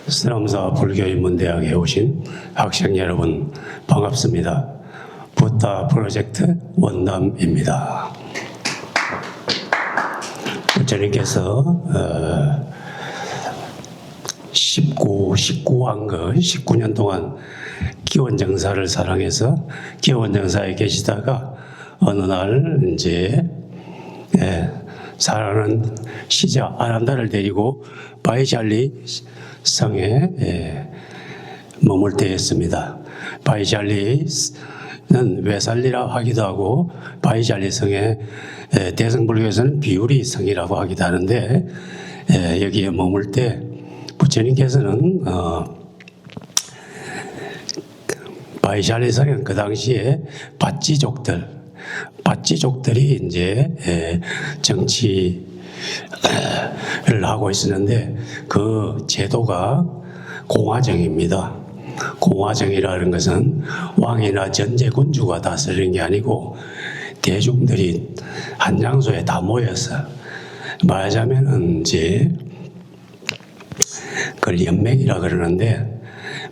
쓰람사 불교인문대학에 오신 학생 여러분 반갑습니다. 부타 프로젝트 원남입니다. 부처님께서 19년 동안 기원정사를 사랑해서 기원정사에 계시다가 어느 날 이제 사랑하는 시자 아난다를 데리고 바이샬리 성에 머물 때였습니다. 바이샬리는 외살리라 하기도 하고 바이샬리 성에 대승불교에서는 비유리 성이라고 하기도 하는데 여기에 머물 때 부처님께서는 바이샬리 성은 그 당시에 밭지족들이 이제 정치를 하고 있었는데 그 제도가 공화정입니다. 공화정이라는 것은 왕이나 전제 군주가 다스리는 게 아니고 대중들이 한 장소에 다 모여서 말하자면은 이제 그걸 연맹이라 그러는데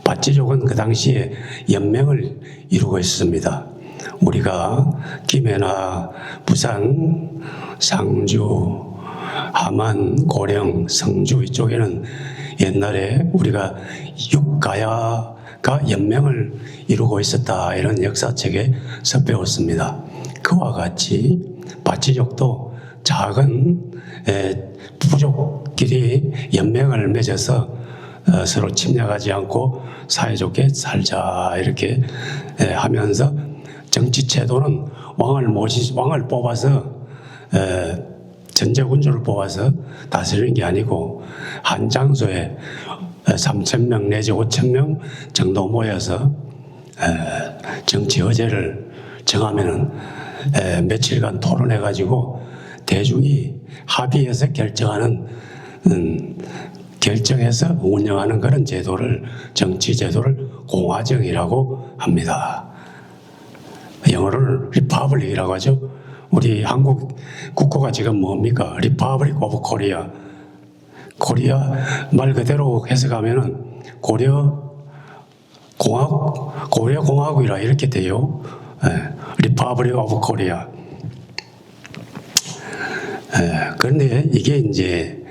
밭지족은 그 당시에 연맹을 이루고 있습니다. 우리가 김해나 부산, 상주, 함안, 고령, 성주 이쪽에는 옛날에 우리가 육가야가 연맹을 이루고 있었다 이런 역사책에서 배웠습니다. 그와 같이 밭지족도 작은 부족끼리 연맹을 맺어서 서로 침략하지 않고 사이좋게 살자 이렇게 하면서 정치 제도는 왕을 뽑아서 전제군주를 뽑아서 다스리는 게 아니고 한 장소에 3,000명 내지 5,000명 정도 모여서 정치 의제를 정하면은 며칠간 토론해가지고 대중이 합의해서 결정해서 운영하는 그런 정치 제도를 공화정이라고 합니다. 영어로는 리퍼블릭이라고 하죠. 우리 한국 국호가 지금 뭡니까? 리퍼블릭 오브 코리아. 코리아 말 그대로 해석하면은 고려공화국이라 이렇게 돼요. 리퍼블릭 오브 코리아. 그런데 이게 이제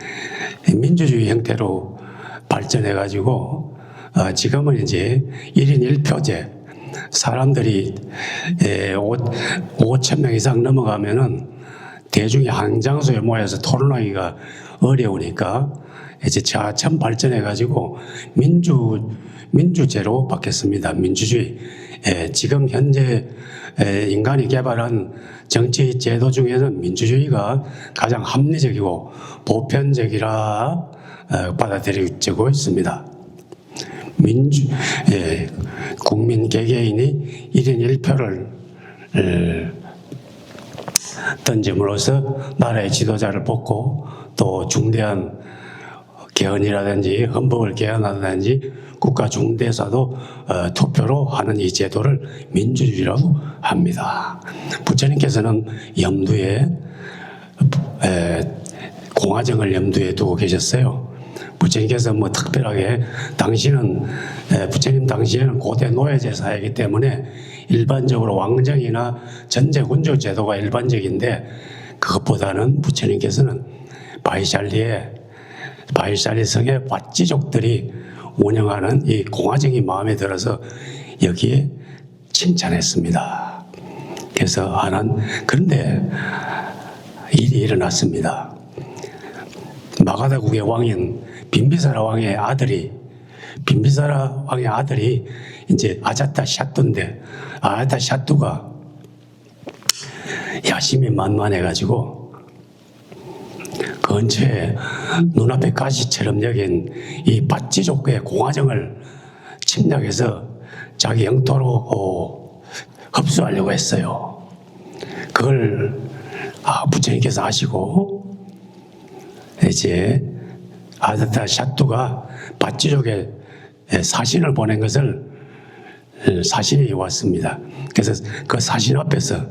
민주주의 형태로 발전해가지고 지금은 이제 1인 1표제 사람들이 5,000명 이상 넘어가면은 대중이 한 장소에 모여서 토론하기가 어려우니까 이제 차츰 발전해가지고 민주제로 바뀌었습니다. 민주주의. 지금 현재 인간이 개발한 정치 제도 중에는 민주주의가 가장 합리적이고 보편적이라 받아들여지고 있습니다. 국민 개개인이 1인 1표를 던짐으로써 나라의 지도자를 뽑고 또 중대한 개헌이라든지 헌법을 개헌하든지 국가 중대사도 투표로 하는 이 제도를 민주주의라고 합니다. 부처님께서는 공화정을 염두에 두고 계셨어요. 부처님께서 특별하게 부처님 당시에는 고대 노예제 사회이기 때문에 일반적으로 왕정이나 전제군주 제도가 일반적인데 그것보다는 부처님께서는 바이샬리 성의 밭지족들이 운영하는 이 공화정이 마음에 들어서 여기에 칭찬했습니다. 그래서 그런데 일이 일어났습니다. 마가다국의 왕인 빈비사라 왕의 아들이 이제 아자타 샤뚜가 야심이 만만해가지고 근처에 눈앞에 가시처럼 여긴 이 밭지족의 공화정을 침략해서 자기 영토로 흡수하려고 했어요. 그걸 부처님께서 아시고 이제 아자타 샤뚜가 밭지족에 사신을 보낸 것을 사신이 왔습니다. 그래서 그 사신 앞에서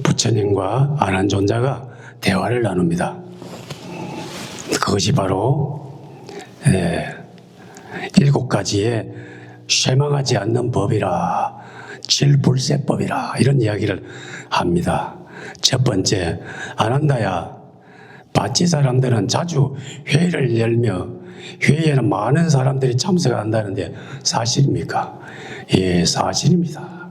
부처님과 아난존자가 대화를 나눕니다. 그것이 바로 7가지의 쇠망하지 않는 법이라, 칠불세법이라 이런 이야기를 합니다. 첫 번째, 아난다야, 바치 사람들은 자주 회의를 열며 회의에는 많은 사람들이 참석한다는데 사실입니까? 예, 사실입니다.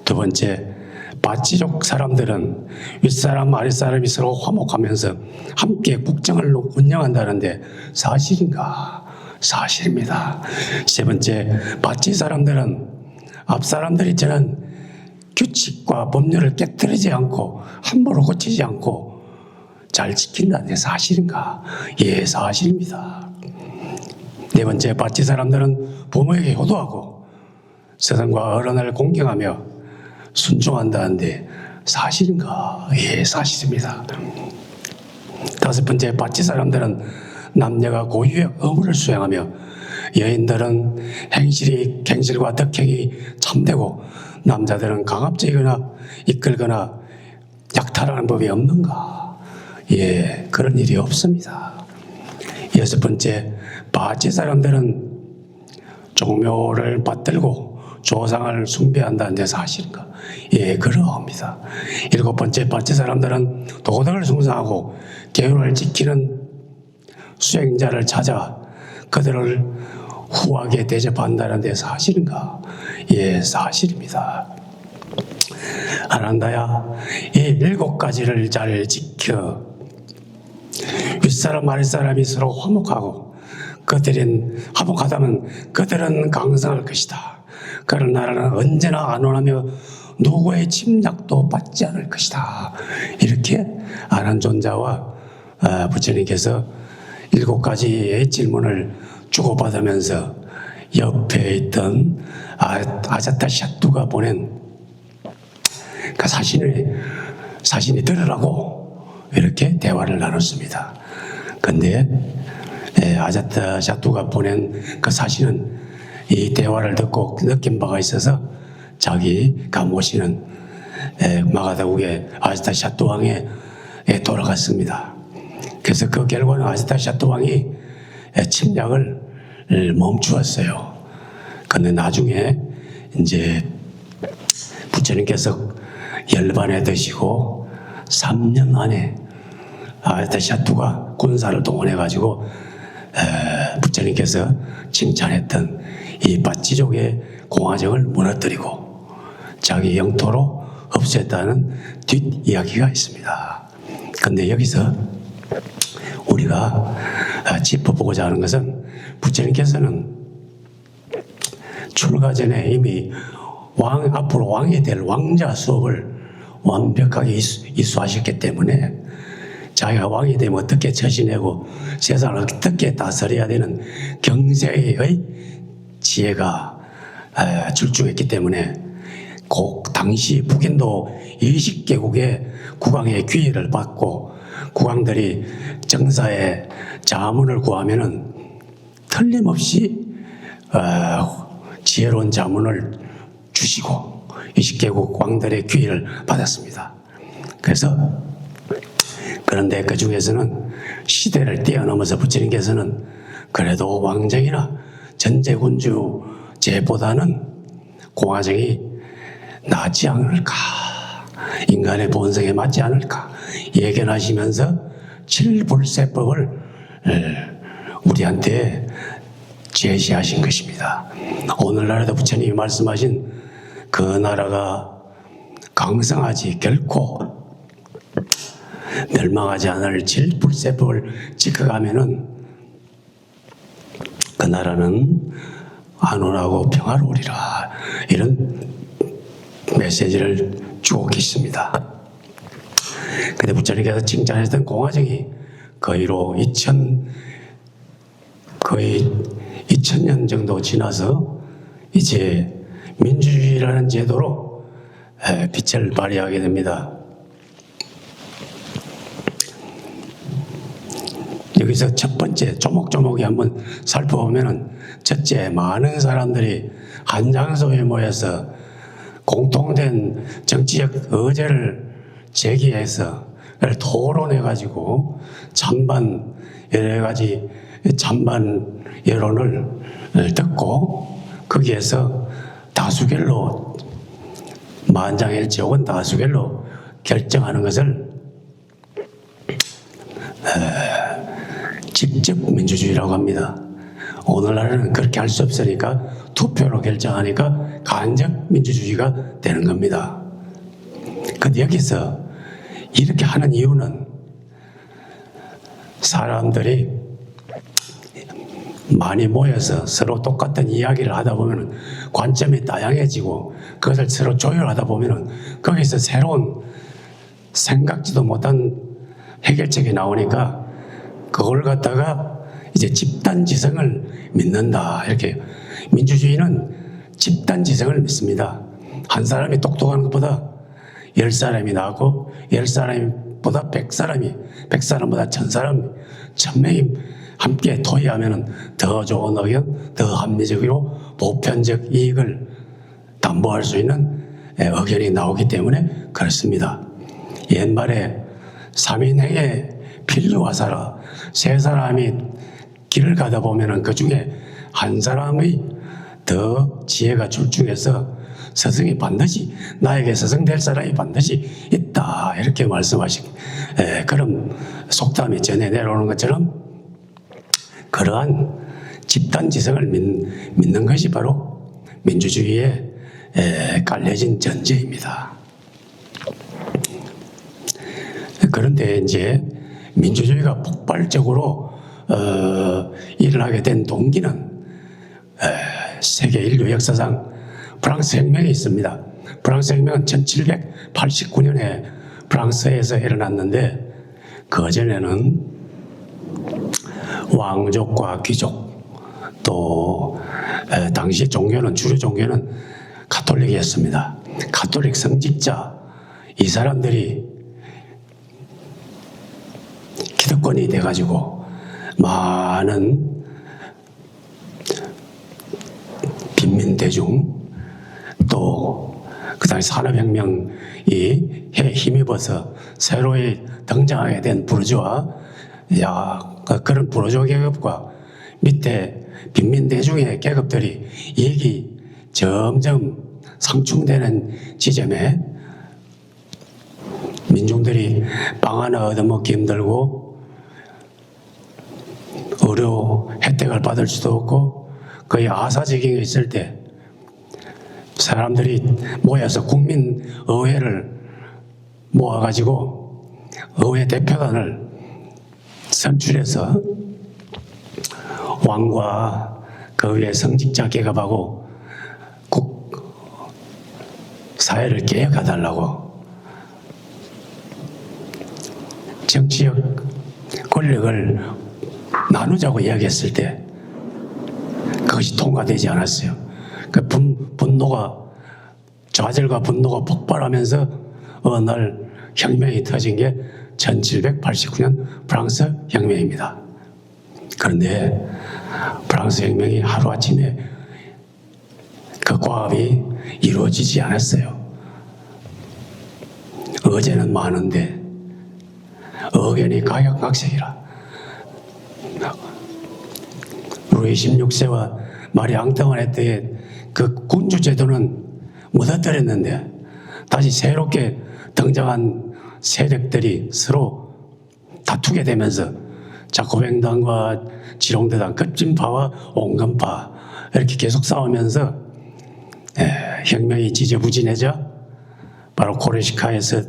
두 번째, 바치족 사람들은 윗사람 아랫사람이 서로 화목하면서 함께 국정을 운영한다는데 사실인가? 사실입니다. 세 번째, 바치 사람들은 앞 사람들이 저는 규칙과 법률을 깨뜨리지 않고 함부로 고치지 않고 잘 지킨다는데 사실인가? 예, 사실입니다. 네 번째, 바치 사람들은 부모에게 효도하고 스승과 어른을 공경하며 순종한다는데 사실인가? 예, 사실입니다. 다섯 번째, 바치 사람들은 남녀가 고유의 의무를 수행하며 여인들은 행실과 덕행이 참되고 남자들은 강압적이거나 이끌거나 약탈하는 법이 없는가? 예, 그런 일이 없습니다. 여섯 번째, 바치 사람들은 종묘를 받들고 조상을 숭배한다는데 사실인가? 예, 그러합니다. 일곱 번째, 바치 사람들은 도덕을 숭상하고 계율을 지키는 수행자를 찾아 그들을 후하게 대접한다는데 사실인가? 예, 사실입니다. 아난다야, 이 7가지를 잘 지켜 윗사람 아랫사람이 서로 화목하고 화목하다면 그들은 강성할 것이다. 그런 나라는 언제나 안온하며 누구의 침략도 받지 않을 것이다. 이렇게 아난존자와 부처님께서 7가지의 질문을 주고받으면서 옆에 있던 아자타샤투가 보낸 그 사신이 들으라고 이렇게 대화를 나눴습니다. 근데 아자타샤투가 보낸 그 사신은 이 대화를 듣고 느낀 바가 있어서 자기가 모시는 마가다국의 아자타샤투 왕에 돌아갔습니다. 그래서 그 결과는 아자타샤투 왕이 침략을 멈추었어요. 근데 나중에 이제 부처님께서 열반에 드시고 3년 안에 아자타샤투가 군사를 동원해가지고 부처님께서 칭찬했던 이 바치족의 공화정을 무너뜨리고 자기 영토로 흡수했다는 뒷이야기가 있습니다. 근데 여기서 우리가 짚어보고자 하는 것은 부처님께서는 출가 전에 이미 앞으로 왕이 될 왕자 수업을 완벽하게 이수하셨기 때문에 자기가 왕이 되면 어떻게 처신하고 세상을 어떻게 다스려야 되는 경제의 지혜가 출중했기 때문에 당시 북인도 20개국의 국왕의 귀의를 받고 국왕들이 정사에 자문을 구하면은 틀림없이 지혜로운 자문을 주시고 20개국 왕들의 귀의를 받았습니다. 그런데 그 중에서는 시대를 뛰어넘어서 부처님께서는 그래도 왕정이나 전제군주제보다는 공화정이 낫지 않을까, 인간의 본성에 맞지 않을까 예견하시면서 칠불세법을 우리한테 제시하신 것입니다. 오늘날에도 부처님이 말씀하신 그 나라가 강성하지 결코 멸망하지 않을 칠불세법을 지켜가면은 그 나라는 안온하고 평화로우리라, 이런 메시지를 주고 계십니다. 근데 부처님께서 칭찬했던 공화정이 거의 2000년 정도 지나서 이제 민주주의라는 제도로 빛을 발휘하게 됩니다. 여기서 첫 번째 조목조목이 한번 살펴보면은, 첫째, 많은 사람들이 한 장소에 모여서 공통된 정치적 의제를 제기해서 토론해가지고 찬반 여러 가지 찬반 여론을 듣고 거기에서 다수결로 만장일치 혹은 다수결로 결정하는 것을 직접 민주주의라고 합니다. 오늘날은 그렇게 할 수 없으니까 투표로 결정하니까 간접 민주주의가 되는 겁니다. 근데 여기서 이렇게 하는 이유는 사람들이 많이 모여서 서로 똑같은 이야기를 하다 보면 관점이 다양해지고 그것을 서로 조율하다 보면 거기서 새로운 생각지도 못한 해결책이 나오니까 그걸 갖다가 이제 집단지성을 믿는다. 이렇게 민주주의는 집단지성을 믿습니다. 한 사람이 똑똑한 것보다 10사람이 낫고 10사람보다 100사람이 100사람보다 1000사람 1000명이 함께 토의하면 더 좋은 의견, 더 합리적이고 보편적 이익을 담보할 수 있는 의견이 나오기 때문에 그렇습니다. 옛말에 3인에게 필요하사라, 세 사람이 길을 가다 보면 그 중에 한 사람의 더 지혜가 출중해서 스승이 반드시 나에게 스승될 사람이 반드시 있다 이렇게 말씀하신 그런 속담이 전해 내려오는 것처럼 그러한 집단지성을 믿는 것이 바로 민주주의에 깔려진 전제입니다. 그런데 이제 민주주의가 폭발적으로 일어나게 된 동기는 세계 인류 역사상 프랑스 혁명이 있습니다. 프랑스 혁명은 1789년에 프랑스에서 일어났는데 그전에는 왕족과 귀족 또 당시 종교는 주류 종교는 가톨릭이었습니다. 가톨릭 성직자 이 사람들이 기득권이 돼가지고 많은 빈민 대중 또 그 당시 산업혁명이 힘입어서 새로이 등장하게 된 부르주아 그런 부르주아 계급과 밑에 빈민 대중의 계급들이 이익이 점점 상충되는 지점에 민중들이 빵 하나 얻어먹기 힘들고 의료 혜택을 받을 수도 없고 거의 아사지경에 있을 때 사람들이 모여서 국민의회를 모아가지고 의회 대표단을 선출해서 왕과 그 위에 성직자 계급하고 사회를 개혁해달라고 정치적 권력을 나누자고 이야기했을 때 그것이 통과되지 않았어요. 그 분노가 좌절과 분노가 폭발하면서 어느 날 혁명이 터진 게 1789년 프랑스 혁명입니다. 그런데 프랑스 혁명이 하루아침에 그 과업이 이루어지지 않았어요. 어제는 많은데 의견이 각양각색이라. 루이 16세와 마리 앙뚜아네트의 그 군주제도는 무너뜨렸는데 다시 새롭게 등장한 세력들이 서로 다투게 되면서 자코뱅당과 지롱대당, 급진파와 온건파 이렇게 계속 싸우면서 혁명이 지저부진해져 바로 코르시카에서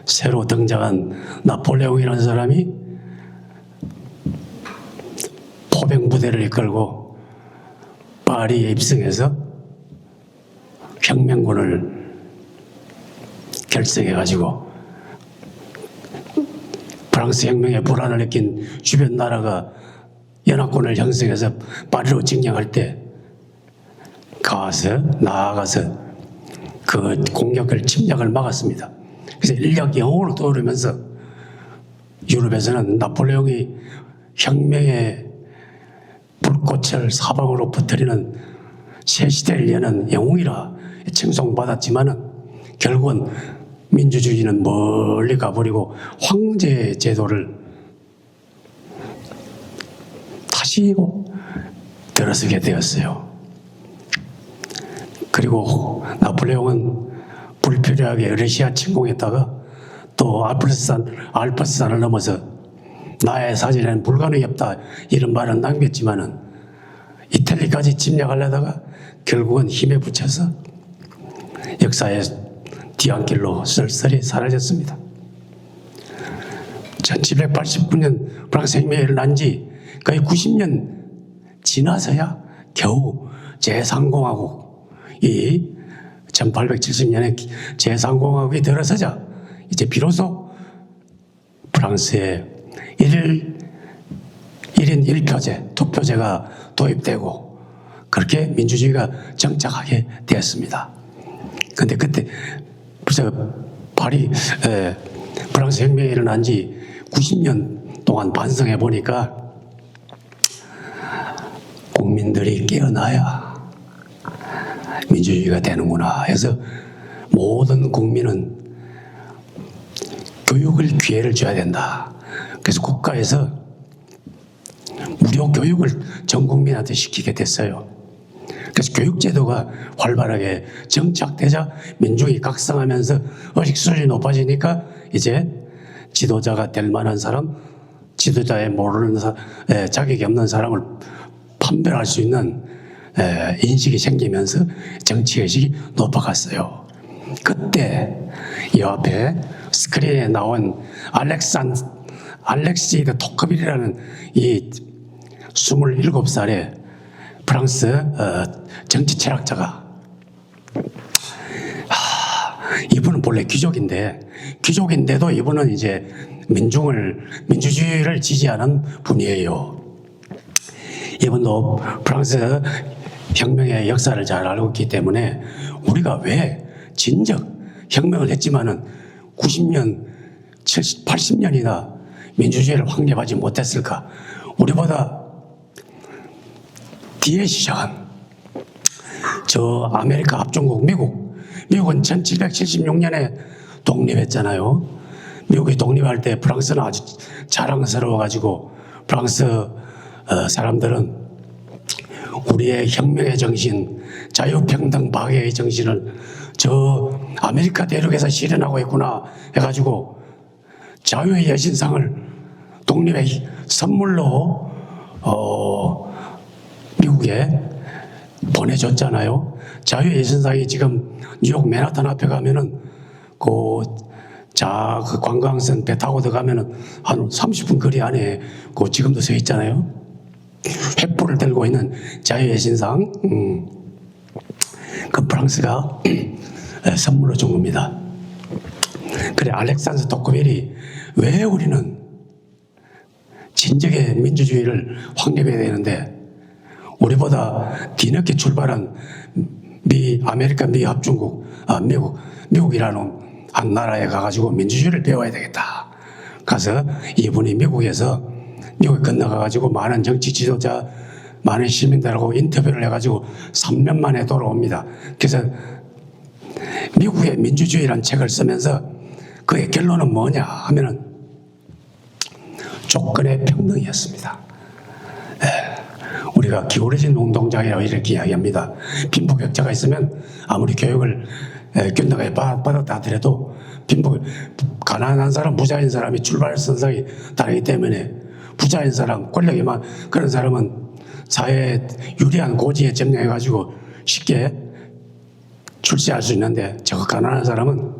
새로 등장한 나폴레옹이라는 사람이 포병 부대를 이끌고 파리에 입성해서 혁명군을 결성해가지고 프랑스 혁명에 불안을 느낀 주변 나라가 연합군을 형성해서 파리로 직령할 때 나아가서 그 공격을 침략을 막았습니다. 그래서 인력 영웅으로 떠오르면서 유럽에서는 나폴레옹이 혁명의 불꽃을 사방으로 퍼뜨리는 새 시대를 여는 영웅이라 칭송받았지만은 결국은 민주주의는 멀리 가버리고 황제 제도를 다시 같이 들어서게 되었어요. 그리고 나폴레옹은 불필요하게 러시아 침공했다가 또 알프스산을 넘어서 나의 사진에는 불가능이 없다 이런 말은 남겼지만은 이탈리까지 침략하려다가 결국은 힘에 부쳐서 역사의 뒤안길로 쓸쓸히 사라졌습니다. 1789년 프랑스 혁명이 일어난 지 거의 90년 지나서야 겨우 제3공화국이 1870년에 제3공화국이 들어서자 이제 비로소 프랑스의 1인 1표제, 투표제가 도입되고 그렇게 민주주의가 정착하게 되었습니다. 그런데 그때 벌써 프랑스 혁명이 일어난 지 90년 동안 반성해 보니까 국민들이 깨어나야 민주주의가 되는구나 해서 모든 국민은 교육을 기회를 줘야 된다. 그래서 국가에서 무료 교육을 전 국민한테 시키게 됐어요. 그래서 교육제도가 활발하게 정착되자 민중이 각성하면서 의식 수준이 높아지니까 이제 지도자가 될 만한 사람, 지도자에 모르는 자격이 없는 사람을 판별할 수 있는 인식이 생기면서 정치의식이 높아갔어요. 그때 이 앞에 스크린에 나온 알렉시드 토크빌이라는 이 27살의 프랑스 정치 철학자가 이분은 본래 귀족인데도 이분은 이제 민주주의를 지지하는 분이에요. 이분도 프랑스 혁명의 역사를 잘 알고 있기 때문에 우리가 왜 진즉 혁명을 했지만은 90년, 80년이나 민주주의를 확립하지 못했을까? 우리보다 뒤에 시작한 저 아메리카 합중국 미국은 1776년에 독립했잖아요. 미국이 독립할 때 프랑스는 아주 자랑스러워가지고 프랑스 사람들은 우리의 혁명의 정신, 자유평등 박애의 정신을 저 아메리카 대륙에서 실현하고 있구나 해가지고 자유의 여신상을 독립의 선물로 미국에 보내줬잖아요. 자유의 여신상이 지금 뉴욕 맨하탄 앞에 가면은 그 관광선 배 타고 들어가면은 한 30분 거리 안에 지금도 서 있잖아요. 횃불을 들고 있는 자유의 신상, 그 프랑스가 선물로 준 겁니다. 그래, 알렉산더 토크빌이 왜 우리는 진정의 민주주의를 확립해야 되는데 우리보다 뒤늦게 출발한 아메리카 미합중국, 미국이라는 한 나라에 가가지고 민주주의를 배워야 되겠다. 가서 이분이 미국에 건너가가지고 많은 정치 지도자, 많은 시민들하고 인터뷰를 해가지고 3년 만에 돌아옵니다. 그래서 미국의 민주주의라는 책을 쓰면서 그의 결론은 뭐냐 하면은 조건의 평등이었습니다. 우리가 기울어진 운동장이라고 이렇게 이야기합니다. 빈부격차가 있으면 아무리 교육을 균등하게 받았다 하더라도 가난한 사람, 부자인 사람이 출발 선상이 다르기 때문에 부자인 사람, 권력이 많은 그런 사람은 사회에 유리한 고지에 점령해가지고 쉽게 출세할 수 있는데 저 가난한 사람은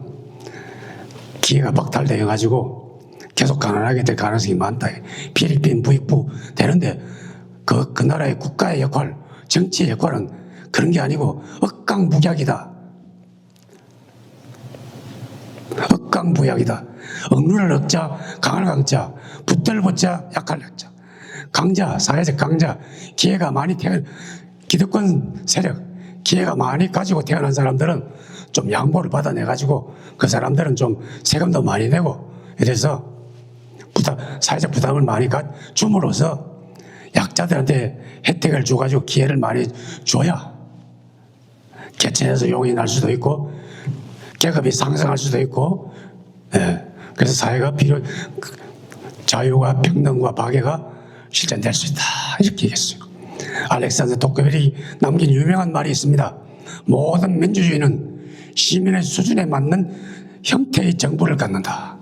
기회가 박탈되어가지고 계속 가난하게 될 가능성이 많다. 필리핀 부익부 되는데 그 나라의 국가의 역할, 정치의 역할은 그런 게 아니고 억강부약이다. 억강부약이다. 억누를 억자, 강을 강자, 붙들 붙자, 약할 약자. 강자, 사회적 강자, 기득권 세력, 기회가 많이 가지고 태어난 사람들은 좀 양보를 받아내가지고 그 사람들은 좀 세금도 많이 내고 이래서 사회적 부담을 많이 줌으로써 약자들한테 혜택을 줘가지고 기회를 많이 줘야 개천에서 용이 날 수도 있고 계급이 상승할 수도 있고, 그래서 사회가 자유와 평등과 박애가 실현될 수 있다. 이렇게 얘기했어요. 알렉산더 토크벨이 남긴 유명한 말이 있습니다. 모든 민주주의는 시민의 수준에 맞는 형태의 정부를 갖는다.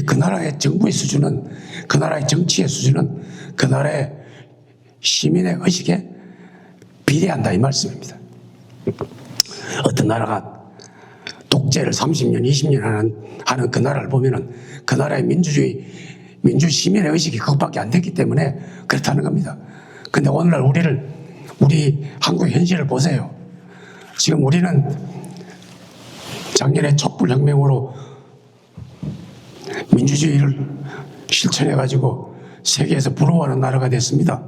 그 나라의 정부의 수준은, 그 나라의 정치의 수준은 그 나라의 시민의 의식에 비례한다, 이 말씀입니다. 어떤 나라가 독재를 30년, 20년 하는 그 나라를 보면은 그 나라의 민주 시민의 의식이 그것밖에 안 됐기 때문에 그렇다는 겁니다. 근데 오늘날 우리 한국의 현실을 보세요. 지금 우리는 작년에 촛불혁명으로 민주주의를 실천해가지고 세계에서 부러워하는 나라가 됐습니다.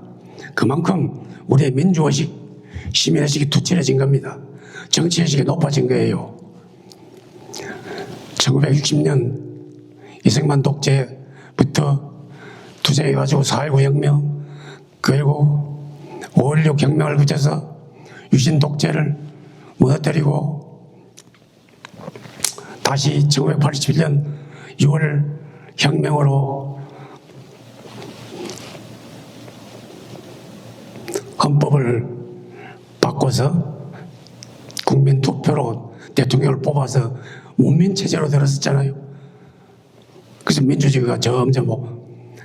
그만큼 우리의 민주의식, 시민의식이 투철해진 겁니다. 정치의식이 높아진 거예요. 1960년 이승만 독재부터 투쟁해가지고 4.19 혁명, 그리고 5.16 혁명을 거쳐서 유신 독재를 무너뜨리고 다시 1987년 6월 혁명으로 헌법을 바꿔서 국민 투표로 대통령을 뽑아서 문민체제로 들었었잖아요. 그래서 민주주의가 점점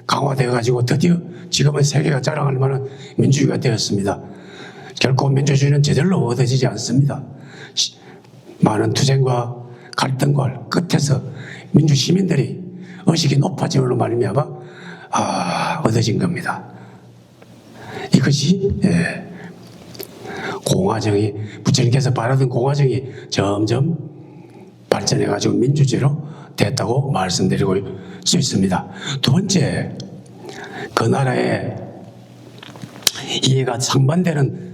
강화되어가지고 드디어 지금은 세계가 자랑할 만한 민주주의가 되었습니다. 결코 민주주의는 저절로 얻어지지 않습니다. 많은 투쟁과 갈등과 끝에서 민주 시민들이 의식이 높아짐으로 말미암아 얻어진 겁니다. 이것이 공화정이, 부처님께서 바라던 공화정이 점점 발전해가지고 민주주의로 됐다고 말씀드리고 수 있습니다. 두 번째, 그 나라의 이해가 상반되는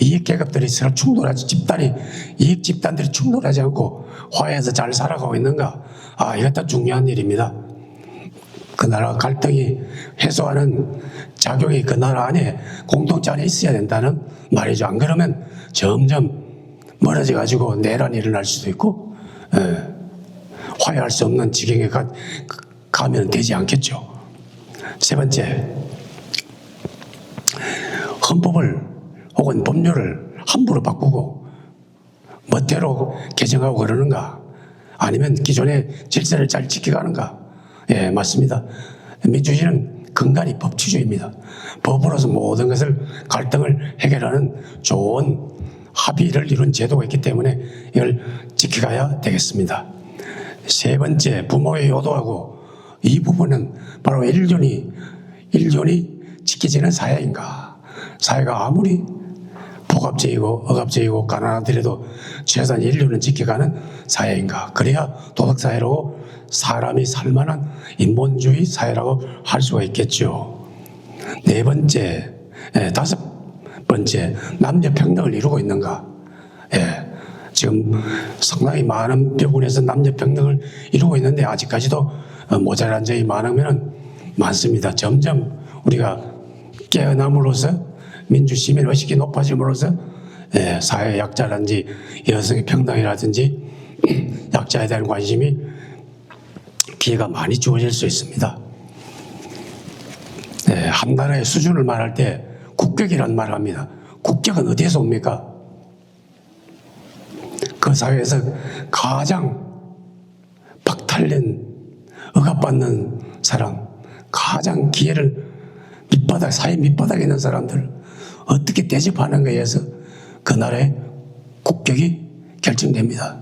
이익계급들이 서로 충돌하지, 이익 집단들이 충돌하지 않고 화해해서 잘 살아가고 있는가? 이것도 중요한 일입니다. 그 나라 갈등이 해소하는 작용이 그 나라 안에, 공동체 안에 있어야 된다는 말이죠. 안 그러면 점점 멀어져가지고 내란이 일어날 수도 있고, 화해할 수 없는 지경에 가면 되지 않겠죠. 세 번째, 헌법을 혹은 법률을 함부로 바꾸고 멋대로 개정하고 그러는가? 아니면 기존의 질서를 잘 지켜가는가? 맞습니다. 민주주의는 근간이 법치주의입니다. 법으로서 모든 것을, 갈등을 해결하는 좋은 합의를 이룬 제도가 있기 때문에 이걸 지켜가야 되겠습니다. 세 번째, 부모의 요도하고 이 부분은 바로 일륜이 지켜지는 사회인가? 사회가 아무리 복합적이고 억압적이고 가난하더라도 최소한 인류는 지켜가는 사회인가? 그래야 도덕사회로 사람이 살만한 인본주의 사회라고 할 수가 있겠죠. 네 번째, 다섯 번째, 남녀 평등을 이루고 있는가? 지금 상당히 많은 부분에서 남녀 평등을 이루고 있는데 아직까지도 모자란 점이 많습니다. 점점 우리가 깨어남으로써 민주 시민 의식이 높아짐으로써 사회 약자라든지 여성의 평등이라든지 약자에 대한 관심이, 기회가 많이 주어질 수 있습니다. 한 나라의 수준을 말할 때 국격이라는 말을 합니다. 국격은 어디에서 옵니까? 그 사회에서 가장 박탈된, 억압받는 사람, 가장 기회를 사회 밑바닥에 있는 사람들 어떻게 대접하는가에 의해서 그 나라의 국격이 결정됩니다.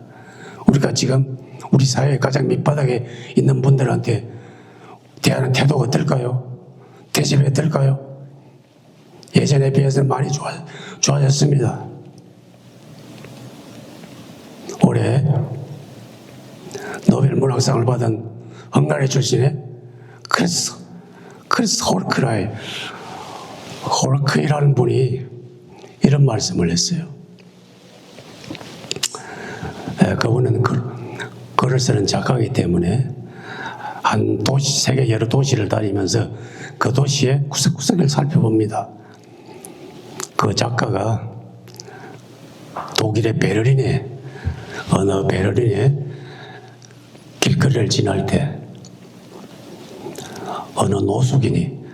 우리가 지금 우리 사회의 가장 밑바닥에 있는 분들한테 대하는 태도가 어떨까요? 대접이 어떨까요? 예전에 비해서는 많이 좋아졌습니다. 올해 노벨 문학상을 받은 헝가리 출신의 크리스 호르크이라는 분이 이런 말씀을 했어요. 그분은 글을 쓰는 작가이기 때문에 한 도시, 세계 여러 도시를 다니면서 그 도시의 구석구석을 살펴봅니다. 그 작가가 독일의 어느 베를린의 길거리를 지날 때 어느 노숙인이,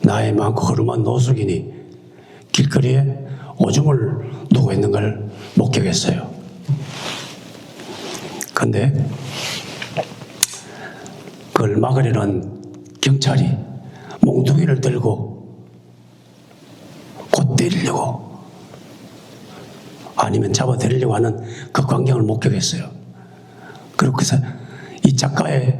나이 많고 허름한 노숙인이 길거리에 오줌을 누고 있는 걸 목격했어요. 근데 그걸 막으려는 경찰이 몽둥이를 들고 곧 때리려고, 아니면 잡아들이려고 하는 그 광경을 목격했어요. 그리고 이 작가의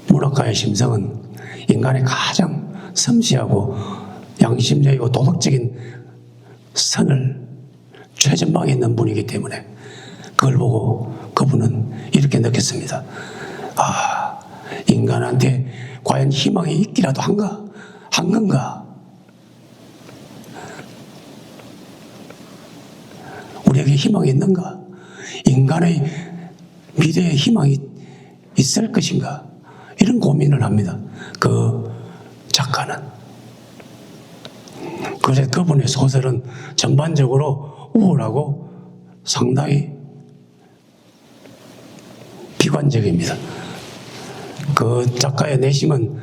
문학가의 심성은 인간의 가장 섬세하고 양심적이고 도덕적인 선을 최전방에 있는 분이기 때문에 그걸 보고 그분은 이렇게 느꼈습니다. 아, 인간한테 과연 희망이 있기라도 한 건가? 우리에게 희망이 있는가? 인간의 미래에 희망이 있을 것인가? 이런 고민을 합니다. 그 작가는. 그래서 그분의 소설은 전반적으로 우울하고 상당히 비관적입니다. 그 작가의 내심은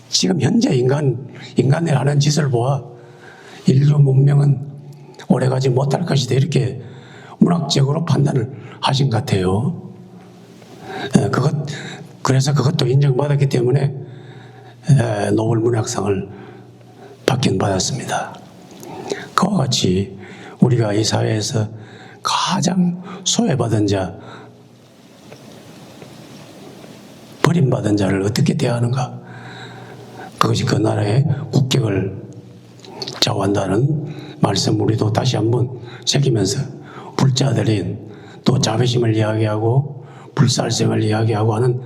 지금 현재 인간이 하는 짓을 보아 인류 문명은 오래가지 못할 것이다, 이렇게 문학적으로 판단을 하신 것 같아요. 그래서 그것도 인정받았기 때문에 노벨 문학상을 받긴 받았습니다. 그와 같이 우리가 이 사회에서 가장 소외받은 자, 버림받은 자를 어떻게 대하는가, 그것이 그 나라의 국격을 좌우한다는 말씀 우리도 다시 한번 새기면서 불자들인, 또 자비심을 이야기하고 불살생을 이야기하고 하는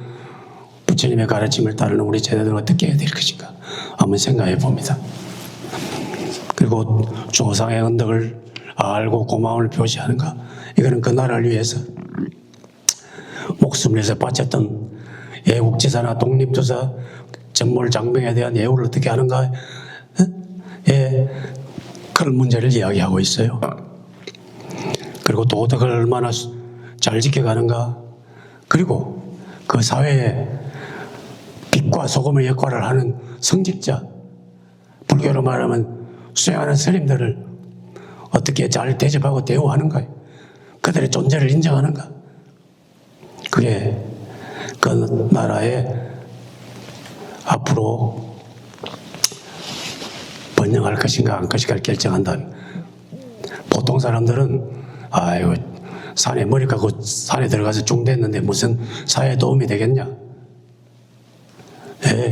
부처님의 가르침을 따르는 우리 제자들은 어떻게 해야 될 것인가 한번 생각해 봅니다. 그리고 조상의恩덕을 알고 고마움을 표시하는가, 이거는 그 나라를 위해서 목숨을 내서 바쳤던 애국지사나 독립투사, 전몰장병에 대한 예우를 어떻게 하는가, 그런 문제를 이야기하고 있어요. 그리고 도덕을 얼마나 잘 지켜가는가, 그리고 그 사회에 빛과 소금의 역할을 하는 성직자, 불교로 말하면 수행하는 스님들을 어떻게 잘 대접하고 대우하는가, 그들의 존재를 인정하는가, 그게 그 나라의 앞으로 번영할 것인가 안 것인가를 결정한다. 보통 사람들은 아이고 산에 머리 깎고 산에 들어가서 중됐는데 무슨 사회에 도움이 되겠냐.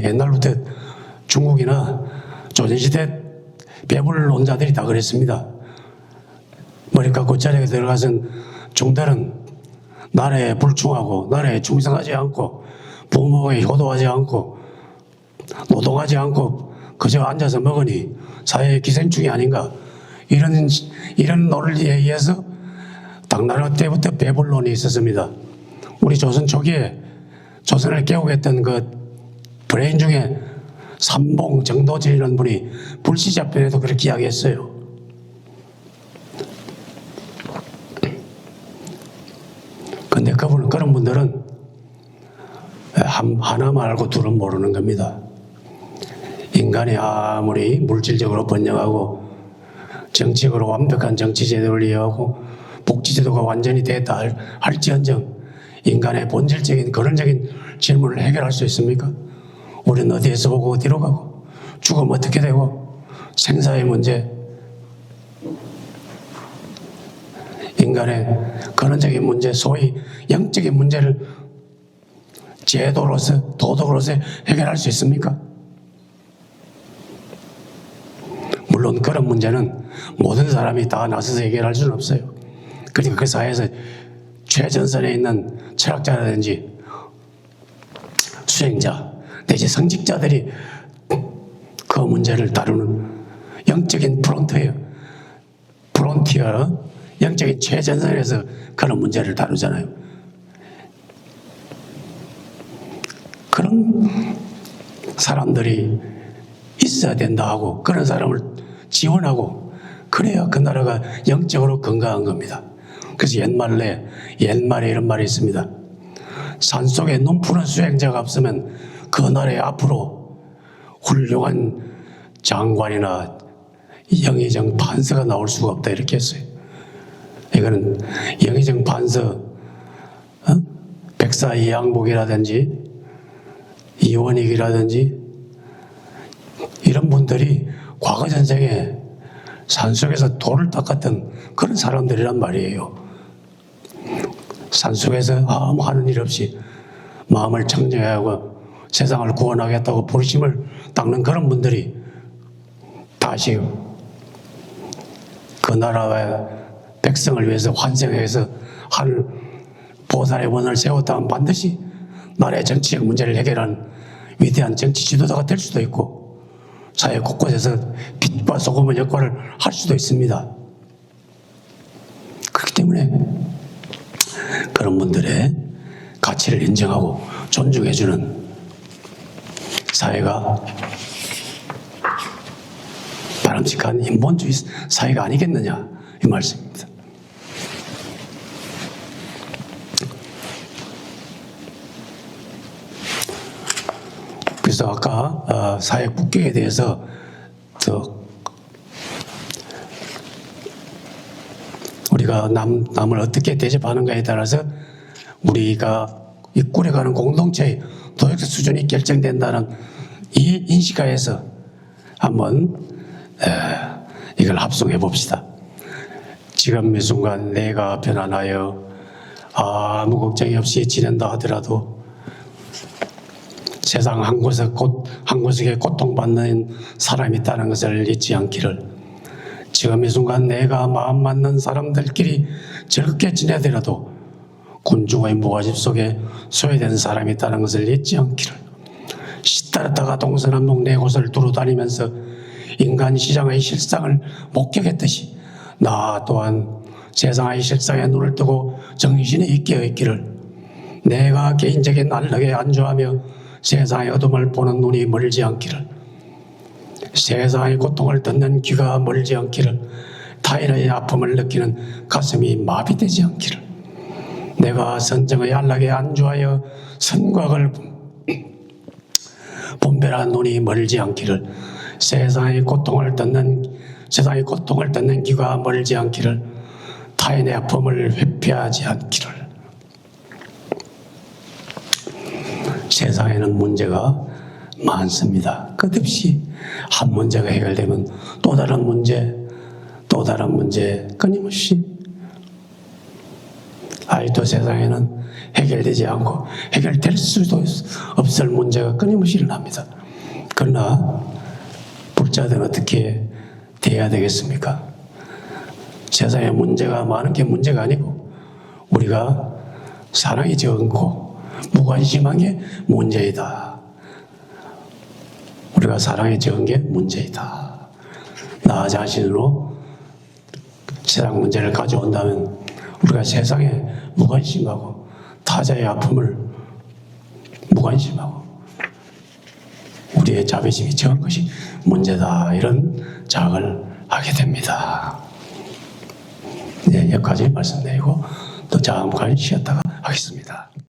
옛날부터 중국이나 조선시대 배불 논자들이 다 그랬습니다. 머리 깎고 자리에 들어가선 중들은 나라에 불충하고 나라에 충성하지 않고 부모에게 효도하지 않고 노동하지 않고 그저 앉아서 먹으니 사회의 기생충이 아닌가, 이런 논리에 의해서 당나라 때부터 배불론이 있었습니다. 우리 조선 초기에 조선을 개국했던 그 브레인 중에 삼봉 정도제라는 분이 불시자편에도 그렇게 이야기했어요. 근데 그런 분들은 하나만 알고 둘은 모르는 겁니다. 인간이 아무리 물질적으로 번영하고 정치적으로 완벽한 정치제도를 이해하고 복지제도가 완전히 됐다 할지언정 인간의 본질적인 근원적인 질문을 해결할 수 있습니까? 우리는 어디에서 보고 어디로 가고 죽으면 어떻게 되고 생사의 문제, 인간의 근원적인 문제, 소위 영적인 문제를 제도로서 도덕으로서 해결할 수 있습니까? 물론 그런 문제는 모든 사람이 다 나서서 해결할 수는 없어요. 그러니까 그 사회에서 최전선에 있는 철학자라든지 수행자 내지 성직자들이 그 문제를 다루는 영적인 프론티어, 영적인 최전선에서 그런 문제를 다루잖아요. 그런 사람들이 있어야 된다 하고 그런 사람을 지원하고 그래야 그 나라가 영적으로 건강한 겁니다. 그래서 옛말에 이런 말이 있습니다. 산속에 눈 푸는 수행자가 없으면 그 나라에 앞으로 훌륭한 장관이나 영의정 판서가 나올 수가 없다 이렇게 했어요. 이거는 영의정 판서, 백사 이양복이라든지 이원익이라든지 이런 분들이 과거 전생에 산속에서 돌을 닦았던 그런 사람들이란 말이에요. 산속에서 아무 하는 일 없이 마음을 청정하고 세상을 구원하겠다고 부르심을 닦는 그런 분들이 다시 그 나라와 백성을 위해서 환생해서 하늘 보살의 원을 세웠다면 반드시 나라의 정치적 문제를 해결하는 위대한 정치 지도자가 될 수도 있고 사회 곳곳에서 빛과 소금의 역할을 할 수도 있습니다. 그렇기 때문에 그런 분들의 가치를 인정하고 존중해주는 사회가 바람직한 인본주의 사회가 아니겠느냐 이 말씀입니다. 그래서 아까 사회 국격에 대해서 우리가 남을 어떻게 대접하는가에 따라서 우리가 꾸려가는 공동체의 도덕적 수준이 결정된다는 이 인식하에서 한번 이걸 합성해 봅시다. 지금 이 순간 내가 편안하여 아무 걱정이 없이 지낸다 하더라도 세상 한 구석에 고통받는 사람이 있다는 것을 잊지 않기를, 지금 이 순간 내가 마음 맞는 사람들끼리 즐겁게 지내더라도 군중의 무가집 속에 소외된 사람이 있다는 것을 잊지 않기를, 시따랐다가 동서남북 네 곳을 두루다니면서 인간 시장의 실상을 목격했듯이 나 또한 세상의 실상에 눈을 뜨고 정신이 있게 있기를, 내가 개인적인 안락에 안주하며 세상의 어둠을 보는 눈이 멀지 않기를, 세상의 고통을 듣는 귀가 멀지 않기를, 타인의 아픔을 느끼는 가슴이 마비되지 않기를, 내가 선정의 안락에 안주하여 선곽을 분별한 눈이 멀지 않기를, 세상의 고통을 듣는 귀가 멀지 않기를, 타인의 아픔을 회피하지 않기를. 세상에는 문제가 많습니다. 끝없이 한 문제가 해결되면 또 다른 문제 끊임없이 아직도 세상에는 해결되지 않고 해결될 수도 없을 문제가 끊임없이 일어납니다. 그러나 불자들은 어떻게 대해야 되겠습니까? 세상에 문제가 많은 게 문제가 아니고 우리가 사랑이 적고 무관심한 게 문제이다. 우리가 사랑이 적은 게 문제이다. 나 자신으로 세상 문제를 가져온다면 우리가 세상에 무관심하고 타자의 아픔을 무관심하고 우리의 자비심이 적은 것이 문제다. 이런 자각을 하게 됩니다. 네, 여기까지 말씀드리고 또 잠깐 쉬었다가 하겠습니다.